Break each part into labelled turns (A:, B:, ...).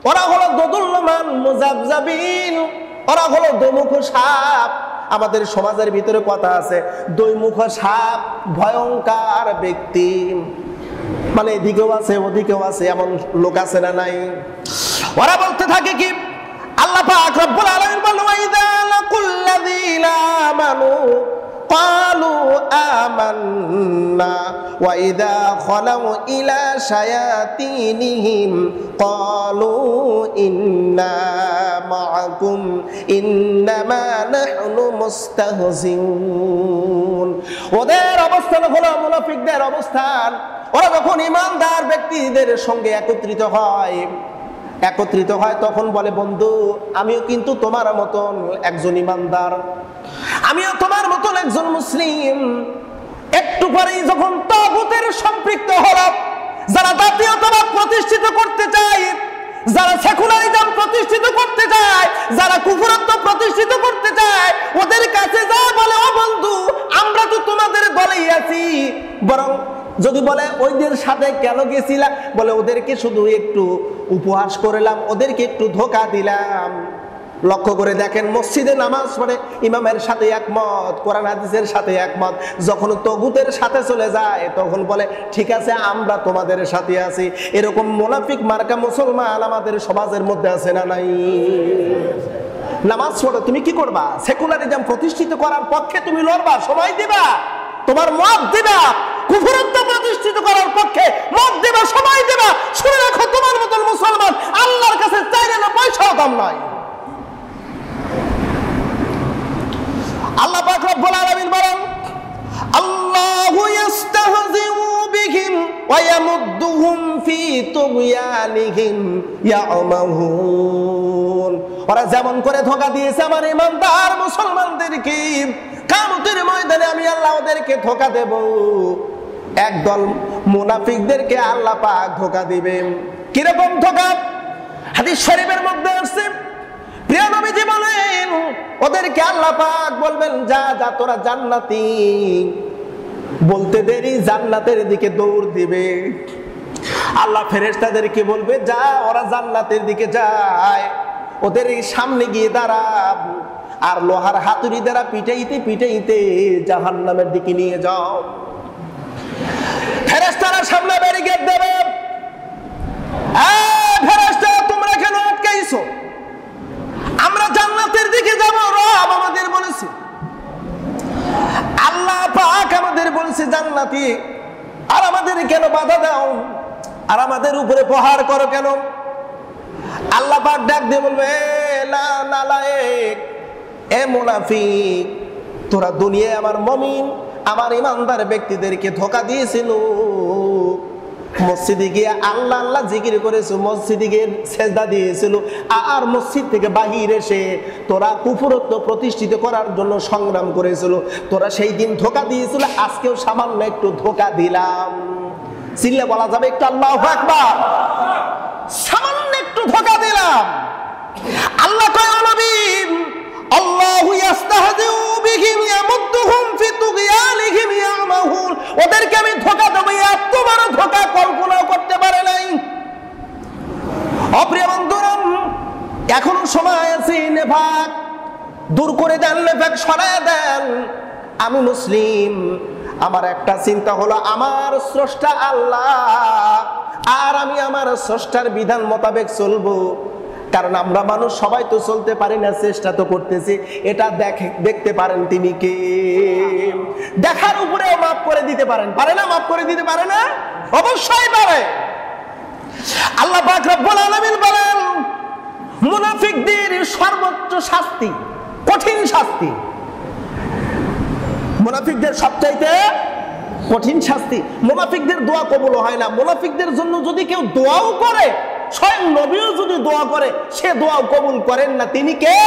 A: ওরা হলো দোদুল্যমান মুজাবজাবিন, ওরা হলো দোমুখ সাপ। আমাদের সমাজের ভিতরে কথা আছে, দৈমুখ সাপ ভয়ঙ্কর ব্যক্তি, মানে এদিকেও আছে ওদিকেও আছে, এমন লোক আছে না নাই? ওরা বলতে থাকে কি, আল্লাহ পাক রব্বুল আলামিন বলেন, ওয়াইদা লাকুল্লাযীনা আমানু ক্বালু আমান্না ওয়াইদা খালাউ ইলা শায়াতিনিহিম ক্বালু ইন্না মাআকুম ইন্নামা নাহনু মুস্তাহজিউন। ওদের অবস্থান হলো মুনাফিকদের অবস্থান। ওরা যখন ঈমানদার ব্যক্তিদের সঙ্গে একত্রিত হয় তখন বলে, বন্ধু আমিও কিন্তু তোমার মতন একজন ঈমানদার, আমিও তোমার মতন একজন মুসলিম। একটু পরেই যখন তাগুতের সম্পৃক্ত হলো, যারা জাতীয়তাবাদ প্রতিষ্ঠিত করতে চায়, যারা সেকুলারিজম প্রতিষ্ঠিত করতে চায়, যারা কুফরত্ব প্রতিষ্ঠিত করতে চায়, ওদের কাছে যা বলে, ও বন্ধু আমরা তো তোমাদের দলেই আছি। বরং যদি বলে ওইদের সাথে কেন গেছিলা, বলে ওদেরকে শুধু একটু উপহাস করলাম, ওদেরকে একটু ধোঁকা দিলাম। লক্ষ্য করে দেখেন, মসজিদে নামাজ পড়ে ইমামের সাথে একমত, কোরআন হাদিসের সাথে একমত, যখন তাগুতের সাথে চলে যায় তখন বলে ঠিক আছে আমরা তোমাদের সাথে আছি। এরকম মুনাফিক মার্কা মুসলমান আমাদের সমাজের মধ্যে আছে না নাই? নামাজ পড়ো, তুমি কি করবা? সেকুলারিজম প্রতিষ্ঠিত করার পক্ষে তুমি লড়বা, সময় দিবা, তোমার মত দিবা, কুফরত্ব প্রতিষ্ঠিত করার পক্ষে মত দিবা, সময় দিবা। শুনে রাখো, তোমার মতন মুসলমান আল্লাহর কাছে চাইলে না পয়সাও দাম নাই। আল্লাহ পাক রব্বুল আলামিন বলেন, আল্লাহু ইস্তাহজিউ বিহিম ওয়া ইয়ামুদ্দুহুম ফি তুগয়ানিহিম ইয়ামাহুন। ওরা যেমন করে ধোঁকা দিয়েছে আমার ঈমানদার মুসলমানদেরকে, কিয়ামতের ময়দানে আমি আল্লাহ ওদেরকে ধোঁকা দেব। একদল মুনাফিকদেরকে আল্লাহ পাক ধোঁকা দিবেন। কিরকম ধোঁকা? হাদিস শরীফের মধ্যে আছে, প্রিয় নবীজি বলেন, ওদেরকে আল্লাহ পাক বলবেন, যা যা তোরা জান্নাতি। বলতে দেরি জান্নাতের দিকে দৌড় দিবে। আল্লাহ ফেরেশতাদেরকে বলবে, যা ওরা জান্নাতের দিকে যায়, ওদের সামনে গিয়ে দাঁড়াব, আর লোহার হাতুড়ি দ্বারা পিটাইতে পিটাইতে জাহান্নামের দিকে নিয়ে যাও। ফেরেশতারা সামনে ব্যারিকেড দেবে, ফেরেশতা তোমরা কেন আটকাইছো? আমরা জান্নাতের দিকে যাব, রব আমাদের বলেছে, আল্লাহ পাক আমাদের বলেছে জান্নাতি, আর আমাদের কেন বাধা দাও, আর আমাদের উপরে প্রহার করো কেন? আল্লাহ পাক ডাক দিয়ে বলবে, না নালায়েক, এ মুনাফিক, তোরা দুনিয়ায় আমার মুমিন, আমার ঈমানদার ব্যক্তিদেরকে ধোঁকা দিয়েছিল। মসজিদে গিয়ে আল্লাহ আল্লাহ জিকির করেছো, মসজিদে গিয়ে সেজদা দিয়েছিল, আর মসজিদ থেকে বাহির এসে তোরা কুফরত্ব প্রতিষ্ঠিত করার জন্য সংগ্রাম করেছিল। তোরা সেই দিন ধোঁকা দিয়েছিল, আজকেও সামান্য একটু ধোঁকা দিলাম। চিল্লে বলা যাবে একটু আল্লাহু আকবার? সামান্য একটু ধোঁকা দিলাম। আল্লাহ কয়, নবী আল্লাহু ইস্তাহজিউ বিহিম ইয়ামুদ্দুহুম ফি তুগয়ানিহিম ইয়ামাহুন। ওদেরকে আমি ধোঁকা দেব, এত বড় ধোঁকা কল্পনাও করতে পারে নাই। অপ্রিয় বন্ধুরা, এখনো সময় আছে, নেফাক দূর করে দেন, নেফাক সরায় দেন। আমি মুসলিম, আমার একটা চিন্তা হলো আমার স্রষ্টা আল্লাহ, আর আমি আমার স্রষ্টার বিধান মোতাবেক চলবো। কারণ আমরা মানুষ সবাই তো চলতে পারি না, চেষ্টা তো করতেছি। এটা দেখতে পারেন তিনি কে, দেখার উপরেও মাফ করে দিতে পারেন, পারে না? মাফ করে দিতে পারে না? অবশ্যই পারে। আল্লাহ পাক রব্বুল আলামিন বলেন, মুনাফিকদের সর্বোচ্চ শাস্তি, কঠিন শাস্তি, মুনাফিকদের সবচাইতে কঠিন শাস্তি। মুনাফিকদের দোয়া কবুল হয় না। মুনাফিকদের জন্য যদি কেউ দোয়াও করে, স্বয়ং নবীও যদি দোয়া করে, সে দোয়াও কবুল করেন না। তিনি কে?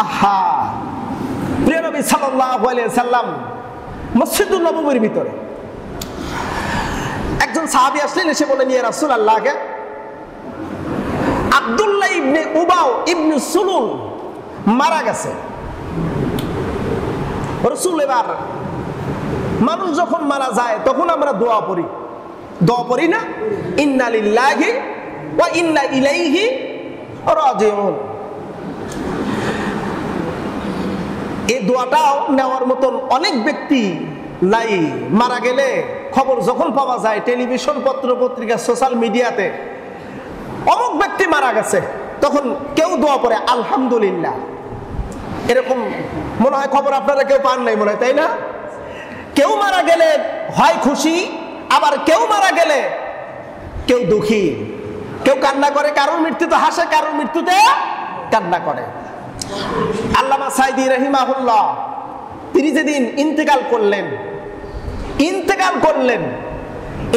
A: আহা, প্রিয় নবী সাল্লাল্লাহু আলাইহি সাল্লাম মসজিদুন নববীর ভিতরে একজন সাহাবী আসলেন, এসে বলেন, ইয়া রাসূলুল্লাহকে আব্দুল্লাহ ইবনে উবাও ইবনে সুলুল মারা গেছে। রাসূল, এবার মানুষ যখন মারা যায় তখন আমরা দোয়া পড়ি, দোয়া পড়ি না? ইন্না লিল্লাহি ওয়া ইন্না ইলাইহি রাজিউন। এই দোয়াটাও নেওয়ার মতন অনেক ব্যক্তি নাই। মারা গেলে খবর যখন পাওয়া যায় টেলিভিশন, পত্র পত্রিকা, সোশ্যাল মিডিয়াতে, অমুক ব্যক্তি মারা গেছে, তখন কেউ দোয়া পড়ে আলহামদুলিল্লাহ। এরকম মনে হয় খবর আপনারা কেউ পান নাই মনে হয়, তাই না? কেউ মারা গেলে হয় খুশি, আবার কেউ মারা গেলে কেউ দুঃখী, কেউ কান্না করে, কারোর মৃত্যুতে হাসে, কারোর মৃত্যুতে কান্না করে। আল্লামা সাইদি রাহিমাহুল্লাহ তিনি যেদিন ইন্তেকাল করলেন,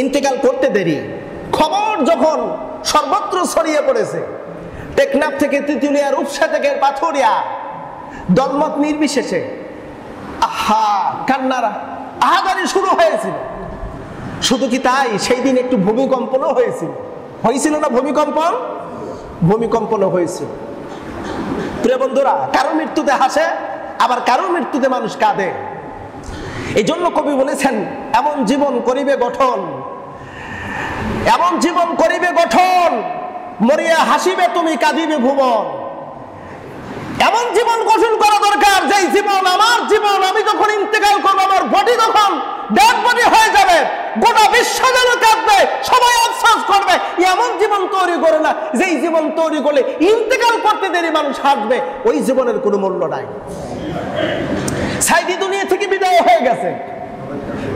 A: ইন্তেকাল করতে দেরি, খবর যখন সর্বত্র ছড়িয়ে পড়েছে, টেকনাফ থেকে তেঁতুলিয়া, রূপসা থেকে পাথুরিয়া, দলমত নির্বিশেষে আহা কান্নার আহাজারি শুরু হয়েছিল। শুধু কি তাই, সেই দিন একটু ভূমিকম্পনও হয়েছিল না? ভূমিকম্পনও হয়েছিল। প্রিয় বন্ধুরা, কারোর মৃত্যুতে হাসে, আবার কারোর মৃত্যুতে মানুষ কাঁদে। এই জন্য কবি বলেছেন, এমন জীবন করিবে গঠন, এমন জীবন করিবে গঠন, মরিয়া হাসিবে তুমি, কাঁদিবে ভুবন। এমন জীবন গঠন করা দরকার, যেই জীবন, আমার জীবন, আমি যখন ইন্তেকাল করবো, আমার বডি যখন ডেড বডি হয়ে যাবে, গোটা বিশ্ব যেন কাঁদবে, সবাই আফসোস করবে। এমন জীবন তৈরি করে না, যেই জীবন তৈরি করলে ইন্তেকাল করতে দেরি মানুষ হাসবে, ওই জীবনের কোনো মূল্য নাই। সাইদি দুনিয়া থেকে বিদায় হয়ে গেছে,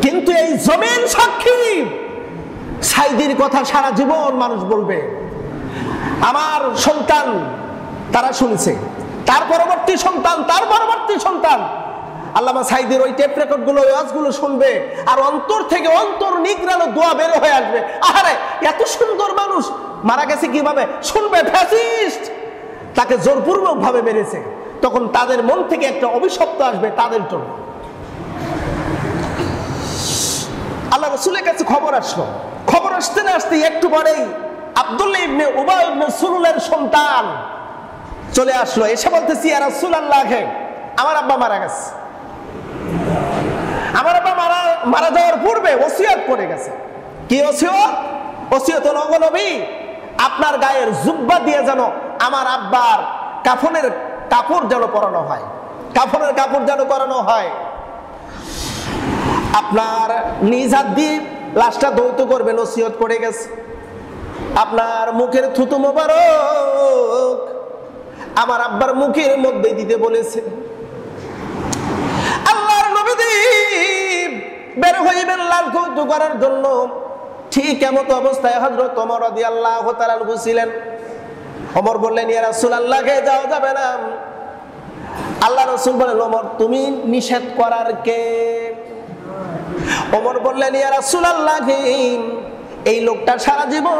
A: কিন্তু এই জমিন সাক্ষী, সাইদির কথা সারা জীবন মানুষ বলবে। আমার সন্তান তারা শুনছে, তার পরবর্তী সন্তান আল্লামা সাইদির ওই টেপ রেকর্ড গুলো, ওয়াজগুলো শুনবে, আর অন্তর থেকে অন্তর নিগড়ানো দোয়া বের হয়ে আসবে। আহারে, এত সুন্দর মানুষ মারা গেছে কিভাবে? শুনবে ফ্যাসিস্ট তাকে জোরপূর্বক ভাবে মেরেছে, তখন তাদের মন থেকে একটা অভিশপ্ত আসবে তাদের জন্য। আল্লাহ রাসূলের কাছে খবর আসলো, খবর আসতে না আসতে একটু পরেই আব্দুল্লাহ ইবনে উবাই ইবনে সুলুলের সন্তান চলে আসলো, এসে বলতেছি, ইয়া রাসূলুল্লাহ, আমার আব্বা মারা গেছে। আমার আব্বা মারা যাওয়ার পূর্বে ওসিয়ত করে গেছে। কি ওসিয়ত? ওসিয়ত হলো, ওগো নবী, আপনার গায়ের জুব্বা দিয়ে যেন আমার আব্বার কাফনের কাপড় যেন পরানো হয়, কাফনের কাপড় যেন পরানো হয়। আপনার নিজ হাত দিয়ে লাশটা ধৌত করবেন, ওসিয়ত করে গেছে। আপনার মুখের থুতু মোবারক আমার আব্বার মুখের মধ্যে দিতে বলেছে। আল্লাহর নবী বের হইবেন লাশ ধৌত করার জন্য। ঠিক এমত অবস্থায় হযরত ওমর রাদিয়াল্লাহু তাআলা আনহু ছিলেন। ওমর বললেন, ইয়া রাসূলুল্লাহ, যাওয়া যাবে না। আল্লাহ রাসূল বলেন, ওমর, তুমি নিষেধ করার কে? ওমর বললেন, ইয়া রাসূলুল্লাহ, এই লোকটা সারা জীবন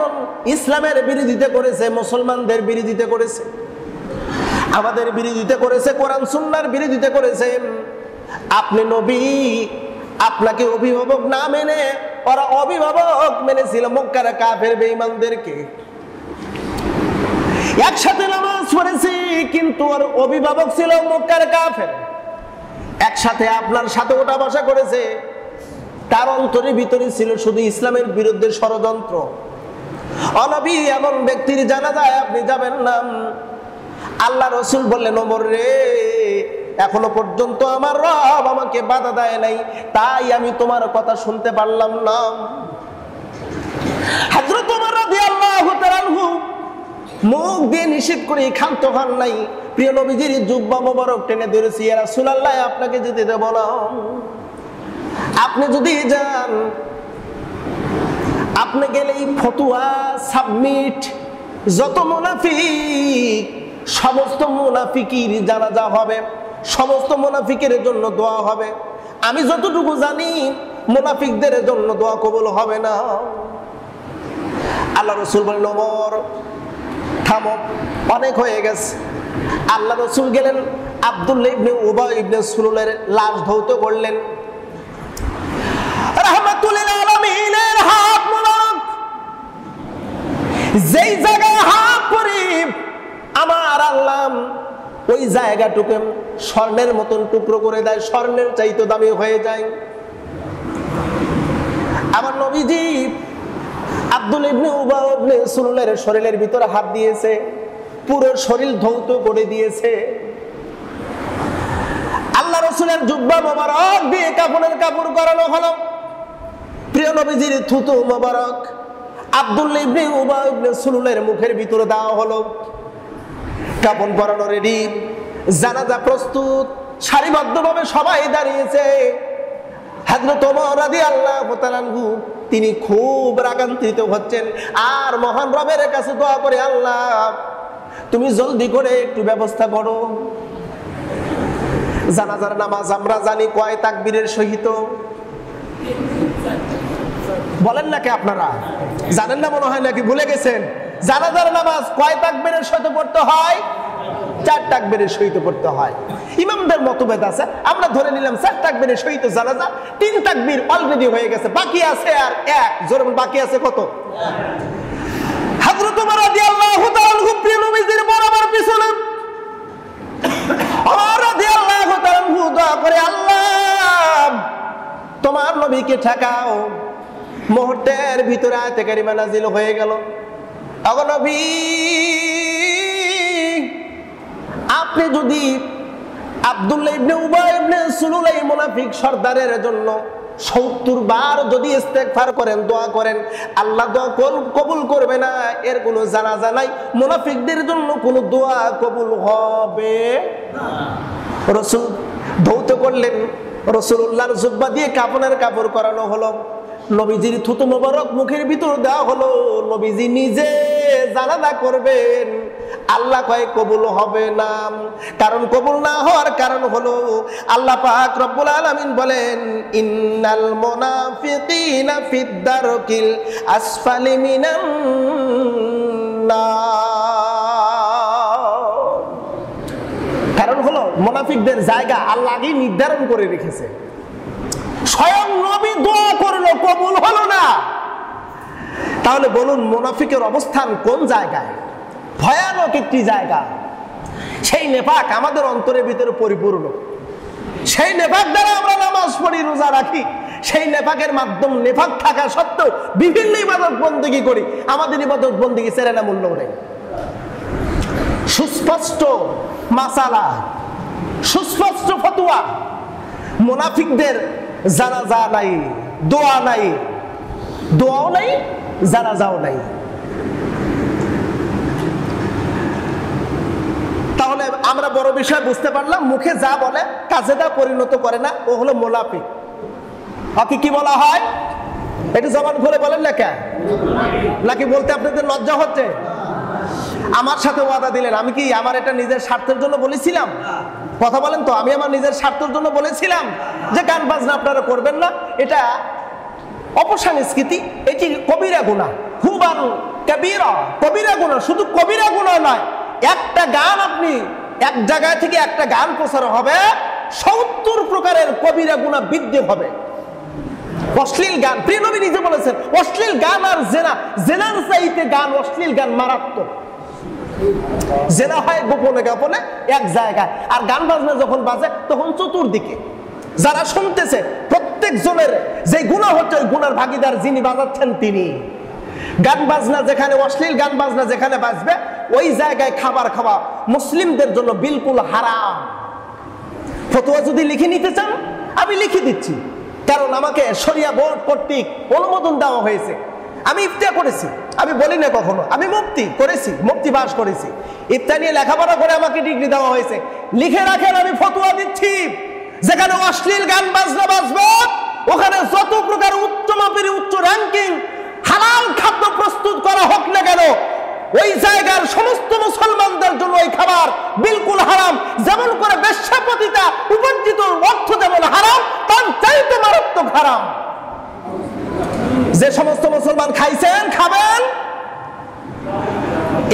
A: ইসলামের বিরোধিতা করেছে, মুসলমানদের বিরোধিতা করেছে, আমাদের বিরোধিতা করেছে, কোরআন সুন্নাহর বিরোধিতা করেছে। আপনি নবী, আপনাকে অভিভাবক না মেনে ওরা অভিভাবক মেনেছিল মক্কার কাফের বেঈমানদেরকে। একসাথে নামাজ পড়েছি, কিন্তু ওর অভিভাবক ছিল মক্কার কাফের। একসাথে আপনার সাথে ওঠা বসা করেছে, তার অন্তরের ভিতরে ছিল শুধু ইসলামের বিরুদ্ধে ষড়যন্ত্র। অনবী, এমন ব্যক্তির জানাজায় আপনি যাবেন না। আল্লাহ রাসূল বললেন, ওমর রে, এখনো পর্যন্ত আমার রব আমাকে বাধা দেয় নাই, তাই আমি তোমার কথা শুনতে পারলাম না। হযরত ওমর রাদিয়াল্লাহু তাআলা আনহু মুখ দিয়ে নিষেধ করে ক্ষান্ত হন নাই। প্রিয় নবীজির জুব্বা মোবারক টেনে ধরেছি, ইয়া রাসূলুল্লাহ, আপনাকে যেতে দেব না। আপনি যদি যান, আপনি গেলেই ফতোয়া সাবমিট, যত মুনাফিক, সমস্ত মুনাফিকের জানাজা হবে, সমস্ত মুনাফিকের জন্য দোয়া হবে। আমি যতটুকু জানি মুনাফিকদের জন্য দোয়া কবুল হবে না। আল্লাহ রাসূল বললেন, ওমর থামো, অনেক হয়ে গেছে। আল্লাহ রাসূল গেলেন, আব্দুল্লাহ ইবনে উবাই ইবনে সুলুলের লাশ ধৌত করলেন। রাহমাতুল আলামিনের হাত মোবারক যেই জায়গায় হাত পরি, আমার আল্লাহ ওই জায়গাটুকু স্বর্ণের মতন টুকরো করে দেয়, স্বর্ণের চাইতে দামি হয়ে যায়। আমার নবীজি আব্দুল্লাহ ইবনে উবাই ইবনে সুলুলের শরীরের ভিতরে হাত দিয়েছে, পুরো শরীর ধৌত করে দিয়েছে। আল্লাহ রাসূলের জুব্বা মোবারক দিয়ে কাফনের কাপড় করানো হলো। প্রিয় নবীজির থুতু মোবারক আব্দুল্লাহ ইবনে উবাই ইবনে সুলুলের মুখের ভিতরে দেওয়া হলো। কাফন পরানো রেডি, জানাজা প্রস্তুত, সারিবদ্ধভাবে সবাই দাঁড়িয়েছে। হযরত ওমর রাদিয়াল্লাহু তাআলা আনহু তিনি খুব রাগান্বিত হচ্ছেন আর মহান রবের কাছে দোয়া করে, আল্লাহ তুমি জলদি করে একটু ব্যবস্থা করো। জানাজার নামাজ আমরা জানি কয় তাকবীরের সহিত? বলেন নাকি আপনারা জানেন না মনে হয়, নাকি ভুলে গেছেন? জানাজার নামাজ কয় তাকবীরের সহিত পড়তে হয়? 4 তাকবীরের সহিত পড়তে হয়। ইমামদের মতভেদ আছে, আমরা ধরে নিলাম 4 তাকবীরের সহিত জানাজা। 3 তাকবীর অলরেডি হয়ে গেছে, বাকি আছে আর 1। জোরে বাকি আছে কত? হযরত ওমর রাদিয়াল্লাহু তাআলা আনহু প্রিয় নবীজির বরাবর পিছনে ওমর রাদিয়াল্লাহু তাআলা আনহু দোয়া করে, আল্লাহ তোমার নবীকে ঠেকাও। মুহূর্তের ভিতরে আয়াতে কারিমা নাযিল হয়ে গেল, ওগো নবী আপনি যদি আব্দুল্লাহ ইবনে উবাই ইবনে সুলুল এই মুনাফিক সর্দারের জন্য 70 বার যদি ইস্তেগফার করেন, দোয়া করেন, আল্লাহ দোয়া কবুল করবে না, এর কোনো জানাজা নাই। মুনাফিকদের জন্য কোনো দোয়া কবুল হবে না। রাসূল ধৌত করলেন, রাসূলুল্লাহর জুব্বা দিয়ে কাফনের কাপড় করানো হলো, নবীজির থুতু মোবারক মুখের ভিতর দেওয়া হলো। নবীজি নিজে জানাজা করবেন, আল্লাহ কয় কবুল হবে না। কারণ কবুল না হওয়ার কারণ হলো আল্লাহ পাক রব্বুল আলামিন বলেন, ইন্নাল মুনাফিকিনা ফিদ দারকিল আসফালি মিনান নার। কারণ হলো মুনাফিকদের জায়গা আল্লাহ আগেই নির্ধারণ করে রেখেছে। স্বয়ং নবী দোয়া করলো, কবুল হলো না। তাহলে বলুন মুনাফিকের অবস্থান কোন জায়গায়? ভয়ানক একটি জায়গা। সেই নেফাক আমাদের অন্তরের ভিতরে পরিপূর্ণ। সেই নেফাক দ্বারা আমরা নামাজ পড়ি, রোজা রাখি। সেই নেফাকের মাধ্যম নেফাক থাকা সত্ত্বেও বিভিন্ন ইবাদত বন্দেগী করি, আমাদের ইবাদত বন্দেগী সেরেনা মূল্য নেই। সুস্পষ্ট মাসালা, সুস্পষ্ট ফতোয়া। মুনাফিকদের জানাজা নাই, দোয়া নাই, দোয়াও নাই, জানাজাও নাই। তাহলে আমরা বড় বিষয় বুঝতে পারলাম, মুখে যা বলে কাজে তা পরিণত করে না, ও হলো মুনাফিক। আপনি কি বলা হয় একটু জবান খুলে বলেন না কেন? নাকি বলতে আপনাদের লজ্জা হচ্ছে? আমার সাথে ওয়াদা দিলেন, আমি কি আমার এটা নিজের স্বার্থের জন্য বলেছিলাম? কথা বলেন তো, আমি আমার নিজের স্বার্থের জন্য বলেছিলাম যে গান বাজনা আপনারা করবেন না, এটা অপসংস্কৃতি, এটি কবিরা গুনাহ। হুবান কবিরা, কবিরা গুনাহ। শুধু কবিরা গুনাহ নয়, একটা গান আপনি এক জায়গায় থেকে একটা গান প্রচার হবে, 70 প্রকারের কবিরা গুনাহ বৃদ্ধি হবে। অশ্লীল গান, প্রিয় নবী নিজে বলেছেন, অশ্লীল গান আর জেনা, জেনার চাইতে গান, অশ্লীল গান মারাত্মক। জেনা হয় গোপনে গোপনে এক জায়গায়, আর গান বাজনা যখন বাজে তখন চতুর্দিকে। যারা শুনতেছে প্রত্যেক জনের যে গুনাহ হচ্ছে, ওই গুনার ভাগীদার যিনি বাজাচ্ছেন তিনি। গান বাজনা যেখানে, অশ্লীল গান বাজনা যেখানে বাজবে, ওই জায়গায় খাবার খাওয়া মুসলিমদের জন্য বিলকুল হারাম। ফতোয়া যদি লিখে নিতে চান আমি লিখে দিচ্ছি, কারণ আমাকে শরিয়া বোর্ড কর্তৃক অনুমোদন দেওয়া হয়েছে। আমি ইফতা করেছি, আমি বলি না কখনো, আমি মুফতি করেছি, মুফতি পাস করেছি, ইফতা নিয়ে লেখাপড়া করে আমাকে ডিগ্রি দেওয়া হয়েছে। লিখে রাখেন, আমি ফতোয়া দিচ্ছি, যেখানে অশ্লীল গান বাজনা বাজবে, ওখানে যত প্রকার উচ্চ মাপের উচ্চ র্যাঙ্কিং হালাল খাদ্য প্রস্তুত করা হোক না কেন, ওই জায়গার সমস্ত মুসলমানদের জন্য ওই খাবার বিলকুল হারাম। যেমন করে বেশ্যাপতিতা উপার্জিত অর্থ যেমন হারাম, তার চাইতে মারাত্মক হারাম। যে সমস্ত মুসলমান খাইছেন, খাবেন,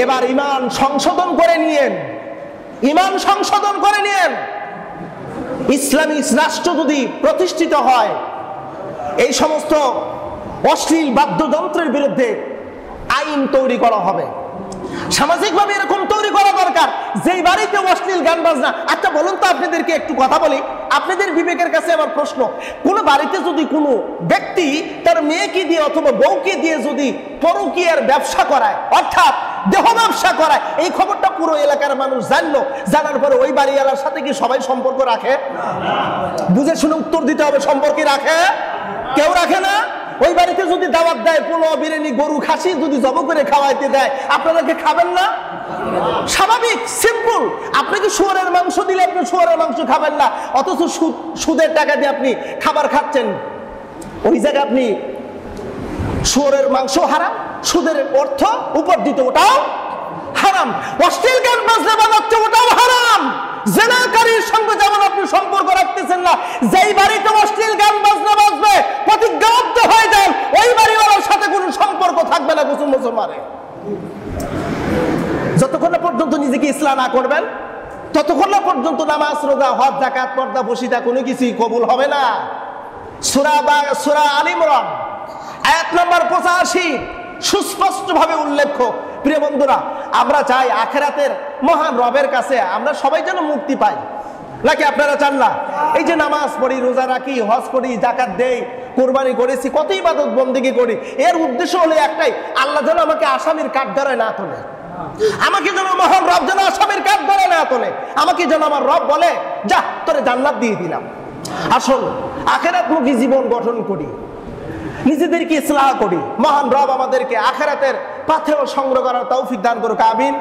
A: এবার ঈমান সংশোধন করে নিয়েন, ঈমান সংশোধন করে নিয়েন। ইসলামী রাষ্ট্র যদি প্রতিষ্ঠিত হয়, এই সমস্ত অশ্লীল বাদ্যযন্ত্রের বিরুদ্ধে আইন তৈরি করা হবে। সামাজিকভাবে এরকম তৈরি করা দরকার, যেই বাড়িতে অশ্লীল গান বাজনা। আচ্ছা বলুন তো, আপনাদেরকে একটু কথা বলি, আপনাদের বিবেকের কাছে আমার প্রশ্ন, কোন বাড়িতে যদি কোনো ব্যক্তি তার মেয়েকে দিয়ে অথবা বউকে দিয়ে যদি পরকীয়ার ব্যবসা করায়, অর্থাৎ দেহ ব্যবসা করায়, এই খবরটা পুরো এলাকার মানুষ জানলো, জানার পরে ওই বাড়িওয়ালার সাথে কি সবাই সম্পর্ক রাখে? বুঝে শুনে উত্তর দিতে হবে, সম্পর্কে রাখে? কেউ রাখে না। ওই বাড়িতে যদি দাওয়াত দেয়, পোলাও, বিরিয়ানি, গরু, খাসি যদি জব করে খাওয়াইতে দেয়, আপনারা কি খাবেন না? স্বাভাবিক, সিম্পল। আপনাকে শুয়োরের মাংস দিলে আপনি শুয়োরের মাংস খাবেন না, অথচ সুদের টাকা দিয়ে আপনি খাবার খাচ্ছেন। ওই জায়গায় আপনি শুয়োরের মাংস হারাম, সুদের অর্থ উপার্জিত ওটাও হারাম, অশ্লীল গান বাজনা বাজাচ্ছে ওটাও হারাম। জিনাকারীর সঙ্গে যেমন আপনি সম্পর্ক রাখতেছেন না, যেই বাড়িতে অশ্লীল গান বাজনা বাজবে প্রতিজ্ঞাবদ্ধ হয়ে যান ওই বাড়িওয়ালার সাথে কোনো সম্পর্ক থাকবে না। কুসুম মুসলমানে যতক্ষণ না পর্যন্ত নিজেকে ইসলাম না করবেন, ততক্ষণ না পর্যন্ত নামাজ, রোজা, হজ, যাকাত, পর্দা, বসিতা কোনো কিছুই কবুল হবে না। সূরা আল ইমরান আয়াত নম্বর 85 সুস্পষ্টভাবে উল্লেখ। প্রিয় বন্ধুরা, আমরা চাই আখিরাতের মহান রবের কাছে আমরা সবাই যেন মুক্তি পাই, নাকি আপনারা চান না? এই যে নামাজ পড়ি, রোজা রাখি, হজ করি, যাকাত দেই, কুরবানি করেছি, কত ইবাদত বন্দেগী করি, এর উদ্দেশ্য হলো একটাই, আল্লাহ যেন আমাকে আসামির কাঠগড়ায় না তোলে, আমাকে যেন মহান রব যেন আসামির কাঠগড়ায় না তোলে, আমাকে যেন আমার রব বলে যা তোরে জান্নাত দিয়ে দিলাম। আসল আখিরাতমুখী জীবন গঠন করি, নিজেদেরকে ইসলাহ করি। মহান রব আমাদেরকে আখিরাতের পাথেয় সংগ্রহ করার তৌফিক দান করুক, আমিন।